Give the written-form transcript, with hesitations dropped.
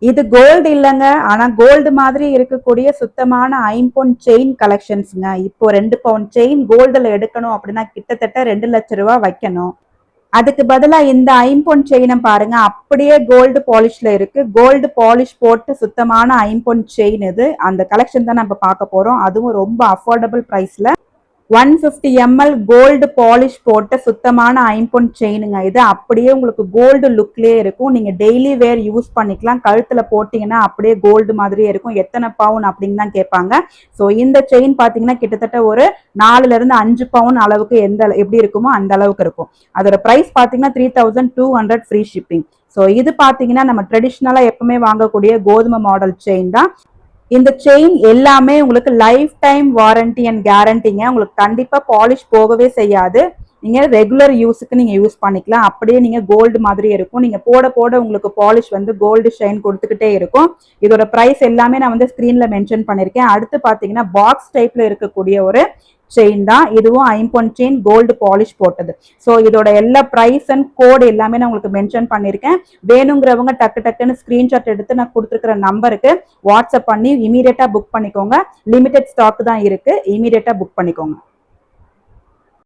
இது கோல்டு இல்லைங்க. ஆனா கோல்டு மாதிரி இருக்கக்கூடிய சுத்தமான ஐம்பொன் செயின் கலெக்ஷன்ஸ்ங்க. இப்போ 2 பவுன் செயின் கோல்டுல எடுக்கணும் அப்படின்னா கிட்டத்தட்ட 2 லட்சம் ரூபாய் வைக்கணும். அதுக்கு பதிலா இந்த ஐம்பொன் செயினை பாருங்க, அப்படியே கோல்டு பாலிஷ்ல இருக்கு. கோல்டு பாலிஷ் போட்டு சுத்தமான ஐம்பொன் செயின் இது. அந்த கலெக்ஷன் தான் நம்ம பார்க்க போறோம். அதுவும் ரொம்ப அஃபோர்டபுள் பிரைஸ்ல 150 ml கோல்டு பாலிஷ் போட்ட சுத்தமான ஐம்பொன் செயினுங்க. இது அப்படியே உங்களுக்கு கோல்டு லுக்லயே இருக்கும். நீங்க டெய்லி வேர் யூஸ் பண்ணிக்கலாம். கழுத்துல போட்டீங்கன்னா அப்படியே கோல்டு மாதிரியே இருக்கும். எத்தனை பவுன் அப்படின்னு தான் கேட்பாங்க. ஸோ இந்த செயின் பார்த்தீங்கன்னா கிட்டத்தட்ட ஒரு 4ல இருந்து 5 பவுன் அளவுக்கு எப்படி இருக்குமோ அந்த அளவுக்கு இருக்கும். அதோட பிரைஸ் பார்த்தீங்கன்னா 3200 ஃப்ரீ ஷிப்பிங். ஸோ இது பார்த்தீங்கன்னா நம்ம ட்ரெடிஷ்னலா எப்பவுமே வாங்கக்கூடிய கோதுமை மாடல் செயின் தான். இந்த செயின் எல்லாமே உங்களுக்கு லைஃப் டைம் வாரண்டி அண்ட் கேரண்டிங்க. உங்களுக்கு கண்டிப்பா பாலிஷ் போகவே செய்யாது. நீங்க ரெகுலர் யூஸுக்கு நீங்க யூஸ் பண்ணிக்கலாம். அப்படியே நீங்க கோல்டு மாதிரி இருக்கும். நீங்க போட போட உங்களுக்கு பாலிஷ் வந்து கோல்டு ஷைன் கொடுத்துக்கிட்டே இருக்கும். இதோட பிரைஸ் எல்லாமே நான் வந்து ஸ்கிரீன்ல மென்ஷன் பண்ணிருக்கேன். அடுத்து பாத்தீங்கன்னா பாக்ஸ் டைப்ல இருக்கக்கூடிய ஒரு செயின் தான். இதுவும் ஐம்பொன் செயின் கோல்டு பாலிஷ் போட்டது. ஸோ இதோட எல்லா பிரைஸ் அண்ட் கோட் எல்லாமே நான் உங்களுக்கு மென்ஷன் பண்ணிருக்கேன். வேணுங்கிறவங்க டக்கு டக்குன்னு ஸ்கிரீன்ஷாட் எடுத்து நான் கொடுத்துருக்கிற நம்பருக்கு வாட்ஸ்அப் பண்ணி இமீடியட்டா புக் பண்ணிக்கோங்க. லிமிடெட் ஸ்டாக் தான் இருக்கு. இமீடியட்டா புக் பண்ணிக்கோங்க.